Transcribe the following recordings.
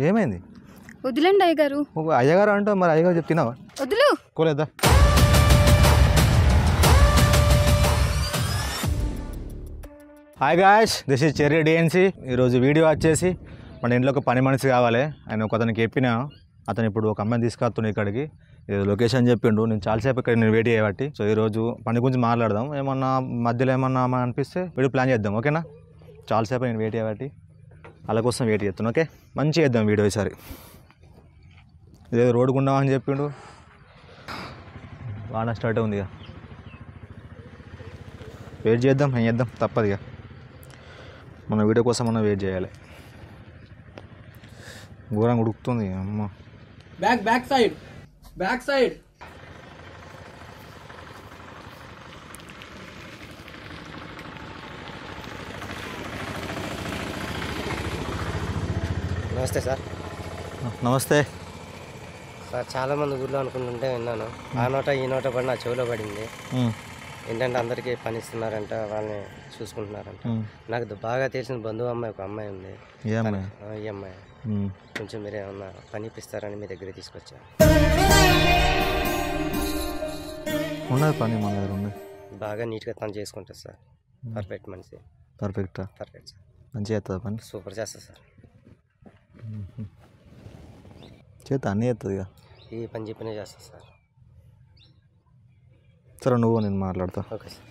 ఏమైంది? వదిలేండి అయ్యగారు. అయ్యగారు అంటే మరి అయ్యగారు చెప్తున్నావా? వదులు కోలేదా? Hi guys, this is Cherry DNC. ఈరోజు వీడియో వచ్చేసి మన ఇంట్లో ఒక పని మనిషి కావాలి. ఆయన ఒక అతనికి చెప్పిన అతను ఇప్పుడు ఒక అమ్మాయిని తీసుకొస్తున్నాడు ఇక్కడికి. ఏదో లొకేషన్ చెప్పిండు. నేను చాలాసేపు ఇక్కడ నేను వెయిట్ చేయబట్టి. సో ఈరోజు పని గురించి మాట్లాడదాం. ఏమన్నా మధ్యలో ఏమన్నా అనిపిస్తే వీడియో ప్లాన్ చేద్దాం, ఓకేనా? చాలాసేపు నేను వెయిట్ చేయబట్టి వాళ్ళ కోసం వెయిట్ చేస్తాను. ఓకే, మంచిగా చేద్దాం వీడియో ఈసారి. ఇదేదో రోడ్డు గుండా అని చెప్పిండు. వాన స్టార్ట్ ఉంది ఇక. వెయిట్ చేద్దాం, ఏం చేద్దాం, తప్పదు ఇక. మన వీడియో కోసం మనం వెయిట్ చేయాలి. ఘోరంగా ఉడుకుతుంది అమ్మ. బ్యాక్ సైడ్ నమస్తే సార్. నమస్తే సార్, చాలామంది ఊళ్ళో అనుకుంటుంటే విన్నాను. ఆ నోట ఈ నోట పడి నా చెవిలో పడింది. ఏంటంటే అందరికీ పని ఇస్తున్నారంట, వాళ్ళని చూసుకుంటున్నారంట. నాకు బాగా తెలిసిన బంధువు అమ్మాయి ఒక అమ్మాయి ఉంది. ఈ అమ్మాయి కొంచెం మీరు ఏమన్నా పని ఇప్పిస్తారని మీ దగ్గర తీసుకొచ్చా. ఉన్నది పని మన దగ్గర ఉంది. బాగా నీట్గా తను చేసుకుంటుంది సార్. పర్ఫెక్ట్ మనిషి. Perfect sir. మంచిగా చేస్తుంది పని. సూపర్ చేస్తుంది సార్. చేస్తా, అన్నీ చేస్తుంది ఇక. ఈ పని చెప్పినే చేస్తుంది సార్. సరే, నువ్వు నేను మాట్లాడతా. Okay sir.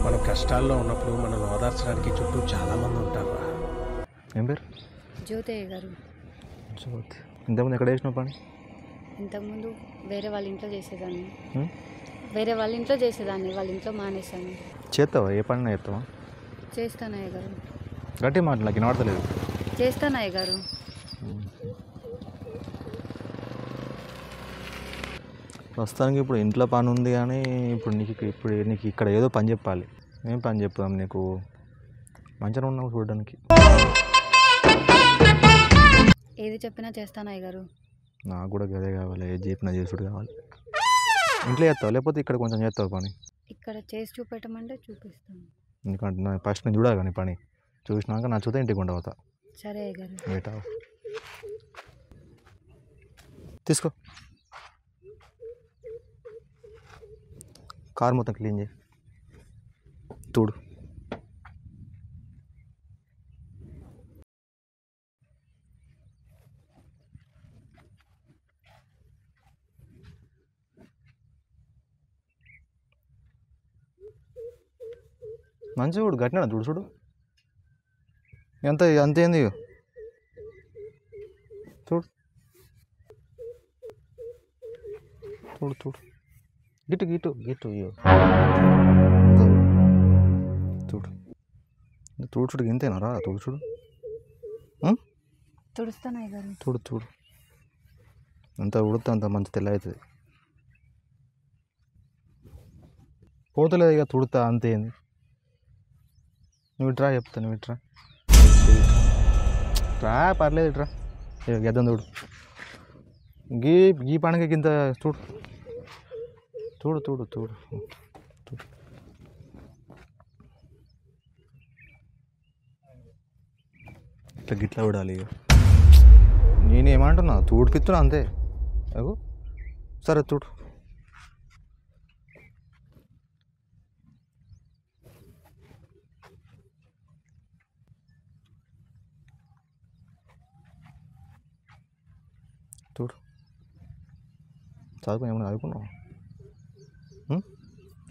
మనం కష్టాల్లో ఉన్నప్పుడు మనం ఓదార్చడానికి చుట్టూ చాలామంది ఉంటారు. ఏం పేరు? జ్యోతయ్య గారు. జ్యోతి. ఇంతకుముందు ఎక్కడ వేసినావు పని? ఇంతకుముందు వేరే వాళ్ళ ఇంట్లో చేసేదాన్ని. వాళ్ళ ఇంట్లో మానేశాను. చేస్తావా? ఏ పని చేస్తావా? చేస్తాను అయ్యగారు. గట్టి మాట, నాకు వినపడతలేదు. చేస్తాను అయ్యగారు. ప్రస్తుతానికి ఇప్పుడు ఇంట్లో పని ఉంది, కానీ ఇప్పుడు నీకు ఇక్కడ ఏదో పని చెప్పాలి. ఏం పని చెప్తాం నీకు? మంచిగా ఉన్నావు చూడడానికి. ఏది చెప్పినా చేస్తాను అయ్యగారు. నాకు కూడా గదే కావాలి, ఏది చెప్పినా చేసుడు కావాలి. ఇంట్లో చేస్తావు లేకపోతే ఇక్కడ కొంచెం చేస్తావు పని? ఇక్కడ చేసి చూపెట్టమంటే చూపిస్తాను. ఎందుకంటే ఫస్ట్ నేను చూడాలి కానీ పని చూసినాక నచ్చితే ఇంటికి ఉండవుతా. సరే అయ్యగారు. బయట తీసుకో. కార్ మొత్తం క్లీన్ చేయి, తూడు. మంచిగా చూడు, గట్టినా చూడు చూడు. అంతేంది చూడు చూడు చూడు. గిట్టు గిట్టు గిట్టు ఇయ్యో చూడు చూడు చూడు. ఇంతేనా రా? చూడు చూడు. తుడుస్తాను అయ్యగారు. చూడు చూడు. అంత ఉడితే అంత మంచి తెల్ల అవుతుంది. పోతలేదు ఇక తుడుతా, అంతేంది. నువ్వు ఇట్రా, చెప్తా. నువ్వు ఇట్రా రా, పర్లేదు ఇట్రా. గెద్దం చూడు. గీ పండుగకి ఇంత చూడు చూడు చూడు చూడు చూడు. ఇట్లా గిట్లా చూడాలి. నేనేమంటున్నా, తూడిపిస్తున్నా అంతే. అగు సరే చూడు. చూడు. చదువుకుని ఏమన్నా చదువుకున్నావు?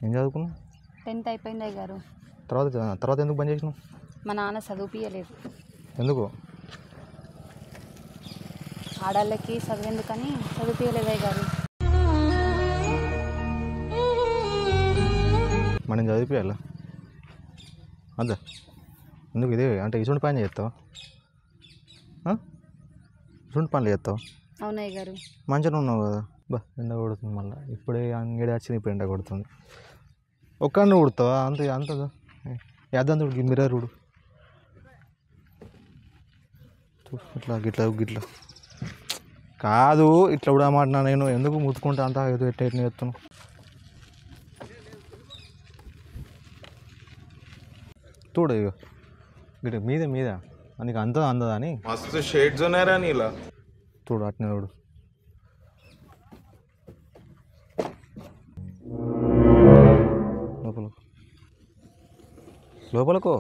ఏం చదువుకున్నావు? 10th అయిపోయింది అయ్యగారు. తర్వాత ఎందుకు బంద్ చేసినావు? మా నాన్న చదువుపియలేదు. ఎందుకు? ఆడాళ్ళకి చదివేందుకని చదువుపియలేదు అయ్యగారు. మనం చదివిపోయాలా? అదా ఎందుకు? ఇదే అంటే ఇటువంటి పని చేస్తావా? ఇటువంటి పనులు చేస్తావా? అవును అయ్యగారు. మంచిగా ఉన్నావు కదా. ఎండ కొడుతుంది మళ్ళీ. ఇప్పుడే అంగడి వచ్చింది, ఇప్పుడు ఎండ కొడుతుంది. ఒక్కడిని కొడుతావా? అంతదా యాదంతా మిర్రర్ చూడు. ఇట్లా గిట్లా గిట్లా కాదు, ఇట్లా ఉడమాడినా నేను. ఎందుకు ముట్టుకుంటా అంతా ఏదో ఎట్లా చేస్తాను. చూడు ఇక మీద మీద నీకు అంత అందదా అని मस्त शेड्स ఉన్నాయరా నీలా చూడు అట్నే చూడు. లోపలకు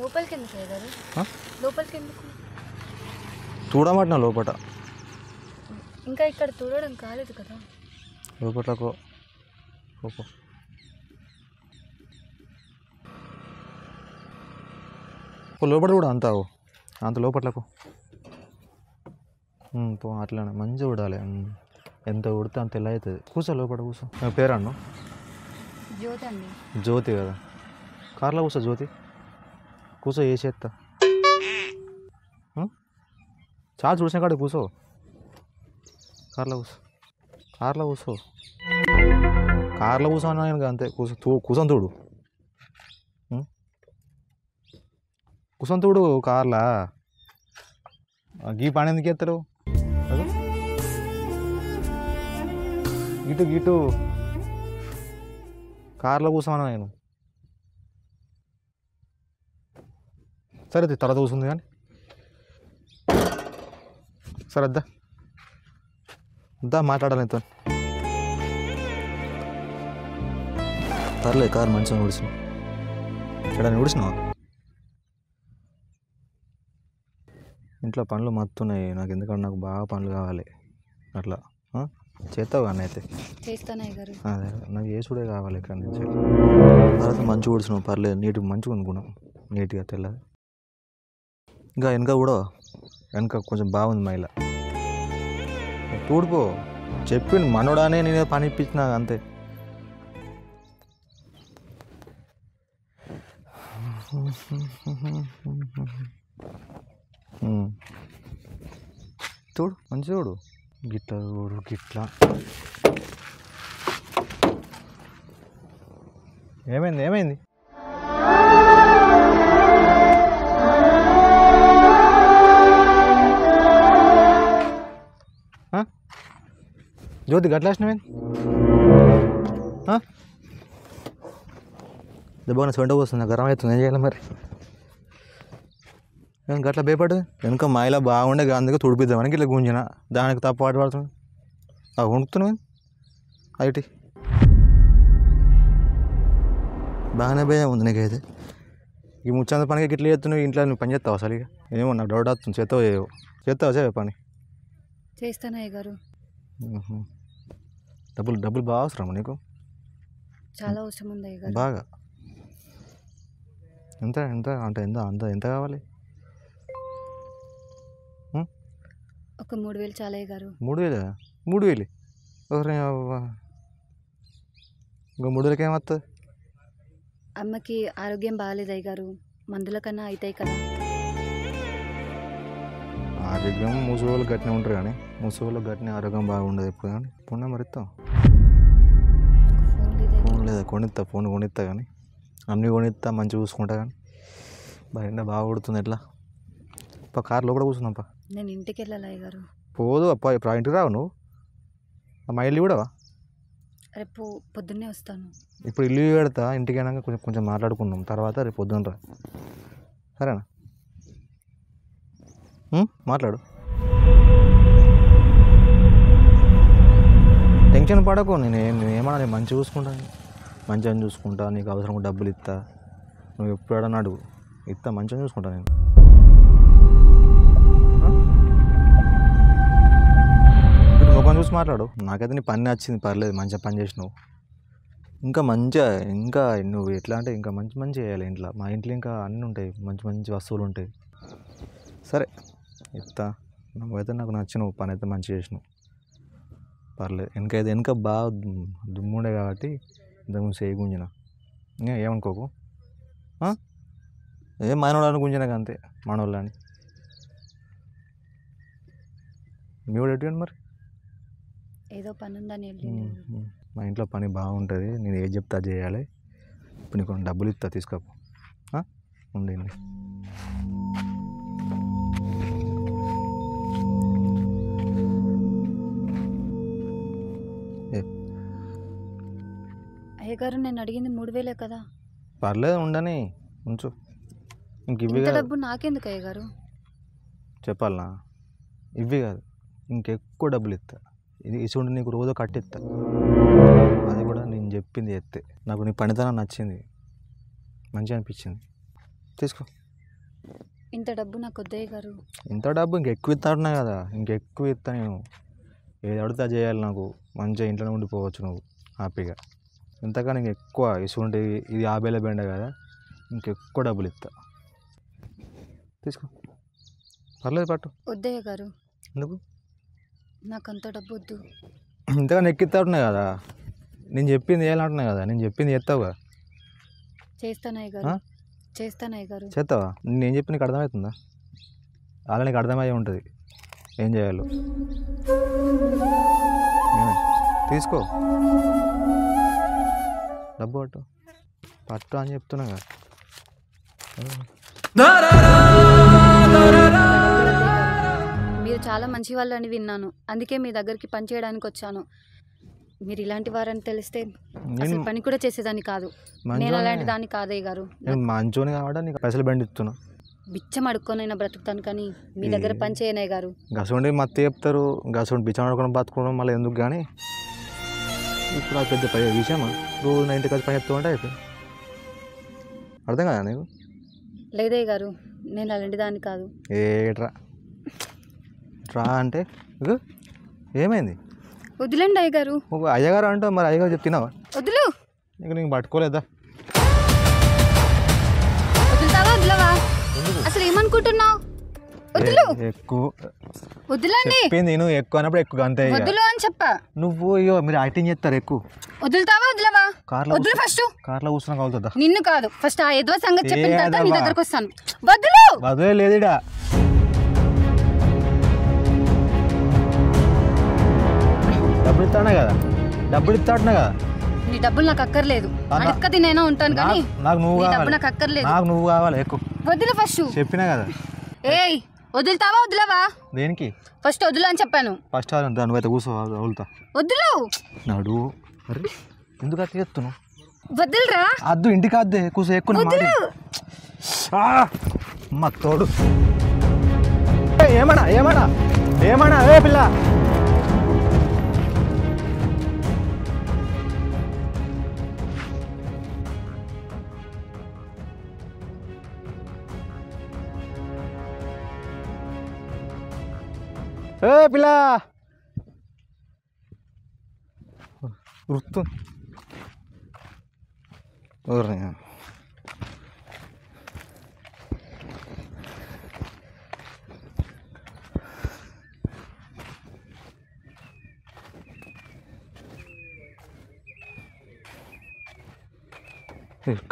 లోపలికి ఎందుకు అయ్య గారు? ఆ? లోపలికి ఎందుకు? చూడమంటున్నా లోపట ఇంకా ఇక్కడ చూడడం కాలేదు కదా. లోపట్లకు లోపల కూడా అంత లోపట్లకు పో అట్లానే మంచిగా చూడాలి. ఎంత ఉడితే అంత ఎలా అవుతుంది. కూర్చో లోపల కూర్చో. నా పేరు అన్ను జ్యోతి అండి. జ్యోతి కదా. కార్లో కూర్చో జ్యోతి. కూర్చో వేసేస్తా. చాలా చూసిన కాడ కూర్చో. కార్లో కూర్చో అన్నా నేను అంతే. కూర్చొని చూడు. కూర్చొని చూడు కార్లా. గీ పని ఎందుకు ఎత్తారు? గిటు కార్లో కూర్చోమన్నా నేను. సరే తర్వాత కూర్చుంది కానీ. సరే అద్దా మాట్లాడాలి నీతో. పర్లేదు కారు మంచిగా ఉడిసిన. ఇక్కడ ఉడిసినావా? ఇంట్లో పనులు మత్తున్నాయి నాకు. ఎందుకంటే నాకు బాగా పనులు కావాలి. అట్లా చేస్తావు కానీ అయితే. చేస్తానయ్య గారు. అదే నాకు చేసుడే కావాలి ఇక్కడ నుంచి. తర్వాత మంచిగా ఉడిసినావు. పర్లేదు నీట్గా మంచిగా అనుకున్నావు. నీట్గా తెల్లది. ఇంకా వెనక కొంచెం బాగుంది మైల. తూడిపో. చెప్పిండు మనోడానే నేనే పని ఇప్పించిన అంతే. చూడు మంచిగా చూడు. గిట్లా చూడు గిట్లా. ఏమైంది? జ్యోతి గట్లాసినవేంది? దెబ్బగా సొంట వస్తుంది. గరం అవుతుంది. ఏం చేయాలి మరి? నేను గట్లా భయపడు. వెనుక మాయలా బాగుండే అందుకే తుడిపిద్దామని ఇట్లా గుంజిన. దానికి తప్పు పడుతుంది. వణుకుతున్నావు అయిటి. బాగానే భయం ఉంది నీకైతే. ఈ ముచ్చంత పనికి ఇట్లా చేస్తున్నావు. ఇంట్లో నువ్వు పని చేస్తావు అసలు? ఇక ఏమో నాకు డౌట్ వస్తుంది. చేస్తావా పని? చేస్తానయ్య గారు. డబ్బులు బాగా అవసరం నీకు? చాలా అవసరం ఉంది అయ్య గారు. బాగా. ఎంత అంటే ఎంత కావాలి? ఒక 3000 చాలా అయ్య గారు. 3000 ఇంకా 3000కి ఏమవుతుంది? అమ్మకి ఆరోగ్యం బాగాలేదు అయ్య గారు. మందుల కన్నా అవుతాయి కదా. ఆరోగ్యం ముసలి గట్టినే ఉంటారు కానీ ముసలి గట్టిన ఆరోగ్యం బాగుండదు ఎప్పుడు. కానీ ఫోన్ నెంబర్ ఇస్తాం. ఫోన్ లేదా? ఫోన్ కొనిస్తా కానీ అన్నీ కొనిస్తా. మంచిగా చూసుకుంటా కానీ బయట బాగా కొడుతుంది. ఎట్లా కార్ లోపల కూర్చున్నాపా. నేను ఇంటికి వెళ్ళాలి అయ్య గారు. పోదు అప్ప. ఇప్పుడు ఆ ఇంటికి రావు నువ్వు? మా ఇల్లు కూడా రేపు పొద్దున్నే వస్తాను. ఇప్పుడు ఇల్లు పెడతా. ఇంటికి అయినాక కొంచెం మాట్లాడుకుందాం. తర్వాత రేపు పొద్దున్న రా. సరేనా? మాట్లాడు. టెన్షన్ పడకు. నేనేమన్నా మంచిగా చూసుకుంటాను. మంచిగా చూసుకుంటా. నీకు అవసరం డబ్బులు ఇస్తా. నువ్వు ఎప్పుడన్నా అడుగు ఇస్తా. మంచిగా చూసుకుంటా నేను. ముఖం చూసి మాట్లాడు. నాకైతే నీ పని నచ్చింది. పర్లేదు మంచిగా పని చేసినావు. ఇంకా నువ్వు ఎట్లా అంటే ఇంకా మంచి చేయాలి ఇంట్లో. మా ఇంట్లో ఇంకా అన్నీ ఉంటాయి. మంచి వస్తువులు ఉంటాయి. సరే ఇస్తా. నువ్వైతే నాకు నచ్చినావు. పని అయితే మంచిగా చేసినావు. పర్లేదు. వెనక బాగా దుమ్ముండే కాబట్టి ఇంతకుముందు చేయి గుంజిన. ఏమనుకోకు. ఏం మనోళ్ళని గుంజినాక అంతే. మనోళ్ళని మీ కూడా ఎటు మరి? ఏదో పని ఉందని మా ఇంట్లో పని బాగుంటుంది. నేను ఏది చెప్తా చేయాలి. ఇప్పుడు నీకు డబ్బులు ఇస్తా. తీసుకోపో. ఉండండి. అయ్యగారు నేను అడిగింది 3000 కదా. పర్లేదు ఉండని ఉంచు. ఇంక ఇవి ఇంత కాదు డబ్బు నాకెందుకు అయ్యగారు? చెప్పాలనా, ఇవి కాదు ఇంకెక్కువ డబ్బులు ఇస్తా. ఇది ఇసుండి నీకు రోజు కట్టిస్తా. అది కూడా నేను చెప్పింది ఎత్తే. నాకు నీ పనితనం నచ్చింది, మంచిగా అనిపించింది. తీసుకో. ఇంత డబ్బు నాకు వద్దయ్య గారు. ఇంత డబ్బు ఇంకెక్కువ ఇస్తా ఉంటున్నాయి కదా, ఇంకెక్కువ ఇస్తా. నేను ఏది అడుగుతా చేయాలి, నాకు మంచిగా ఇంట్లోనే ఉండిపోవచ్చు నువ్వు హ్యాపీగా. ఇంతకన్నా ఇంకెక్కువ ఇసుంటే ఇది 50,000 బెండ కదా, ఇంకెక్కువ డబ్బులు ఇస్తా. తీసుకో, పర్లేదు పట్టు. వద్దయ్య గారు, ఎందుకు? నాకు అంత డబ్బు వద్దు. ఇంతకన్నా ఎక్కిస్తా ఉంటున్నాయి కదా, నేను చెప్పింది చేయాలంటున్నాయి కదా, నేను చెప్పింది చేస్తావుగా. చేస్తానయ్య గారు, చేస్తానయ్య గారు. చేస్తావా? నేను చెప్పి నీకు అర్థమవుతుందా? అలా నీకు అర్థమయ్యే ఉంటుంది ఏం చేయాలో. తీసుకో, డబ్బు పట్టు. పట్టు అని చెప్తున్నా కదా. మీరు చాలా మంచి వాళ్ళు అని విన్నాను, అందుకే మీ దగ్గరికి పని చేయడానికి వచ్చాను. మీరు ఇలాంటి వారని తెలిస్తే అసలు పని కూడా చేసేదాన్ని కాదు. నేను అలాంటి దాన్ని కాదయ్య గారు. నేను మంచోని కాబట్టి నీకు పైసలు బండి ఇస్తున్నా. బిచ్చం అడుక్కొనైనా బ్రతుకుతాను కానీ మీ దగ్గర పని చేయనయ్య గారు. గసండి మత్తి చెప్తారు, గసండి బిచ్చం ఆడుకోవడం బతుకోవడం మళ్ళీ ఎందుకు. కానీ ఇప్పుడు ఆ పెద్ద విషయమా? రోజు 90 కలిసి పని చెప్తూ ఉంటే అయిపోయి. అర్థం కదా నీకు? లేదయ్య గారు, నేను అలాంటి దాన్ని కాదు. ఏట్రా రా అంటే ఇగో ఏమైంది? వదిలేండి అయ్య గారు. ఒక అయ్యగారు అంటావు, మరి అయ్యగారు చెప్తున్నావా? వదులు. ఇక నీకు పట్టుకోలేదా? వదులుతావా వదిలేవా? అసలు ఏమనుకుంటున్నావు? వదులు. ఎక్కువ వదిలండి. చెప్పింది నువ్వు ఎక్కువ అన్నప్పుడు ఎక్కువ అంతే. వదులు అని చెప్పా. నువ్వు అయ్యో మీరు యాక్టింగ్ చేస్తారు ఎక్కువ. వదులుతావా వదిలేవా? కార్లో వదులు ఫస్ట్. కార్లో కూర్చున్నా కలుతుందా? నిన్ను కాదు, ఫస్ట్ ఆ ఏదో సంగతి చెప్పిన ఏ తర్వాత నీ ఎదవా? దగ్గరకు వస్తాను. వదులు. వదిలే లేదుడా. డబ్బులు ఇస్తానే కదా, డబ్బులు ఇస్తాడున్నా కదా. నీ డబ్బులు నాకు అక్కర్లేదు. అడక్క తినైనా ఉంటాను కానీ నాకు నువ్వు నీ డబ్బు కావాలి. నాకు అక్కర్లేదు. నాకు నువ్వు కావాలి ఎక్కువ. వదులు ఫస్ట్. చెప్పినా కదా. ఏయ్ వదులుతావా వదిలేవా? దేనికి? ఫస్ట్ వదులు అని చెప్పాను. ఫస్ట్ నువ్వైతే కూర్చో, వదులుతా. వదులు. నాడు అరే ఎందుకు అట్లా చెప్తున్నావు? వదులురా. అద్దు ఇంటికి అద్దే కూర్చో ఎక్కువ మా తోడు. ఏమన్నా ఏమన్నా ఏమన్నా ఏ పిల్ల. ఏ పిల్ల వృత్తు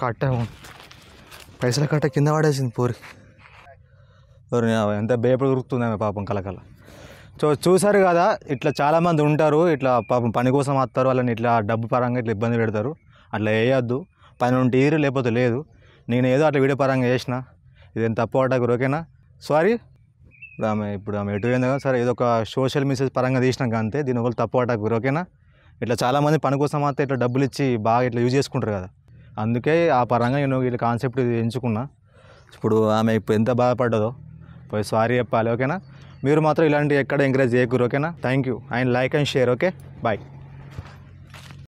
కట్ట పైసల కట్ట కింద పడేసింది పోరి. ఎంత బేపడి దొరుకుతుంది ఆమె పాపం కలకల. చూసారు కదా, ఇట్లా చాలామంది ఉంటారు, ఇట్లా పాపం పని కోసం వస్తారు, వాళ్ళని ఇట్లా డబ్బు పరంగా ఇట్లా ఇబ్బంది పెడతారు. అట్లా వేయద్దు. పని ఉంటే తీరు, లేకపోతే లేదు. నేను ఏదో అట్లా వీడియో పరంగా చేసిన, ఇదేం తప్పు అటాకు ఓకేనా? సారీ. ఇప్పుడు ఆమె ఎటు పోయింది కదా, సరే ఏదో ఒక సోషల్ మెసేజ్ పరంగా తీసినాక అంతే. దీని ఒకళ్ళు తప్పు అటాకు ఓకేనా? ఇట్లా చాలామంది పని కోసం వస్తే ఇట్లా డబ్బులు ఇచ్చి బాగా ఇట్లా యూజ్ చేసుకుంటారు కదా, అందుకే ఆ పరంగా నేను ఇట్లా కాన్సెప్ట్ ఇది ఎంచుకున్నా. ఇప్పుడు ఆమె ఇప్పుడు ఎంత బాధపడ్డదో పోయి సారీ చెప్పాలి ఓకేనా? మీరు మాత్రం ఇలాంటి ఎక్కడ ఎంకరేజ్ చేయకూరు ఓకేనా? Thank you. And like and share. Okay, bye.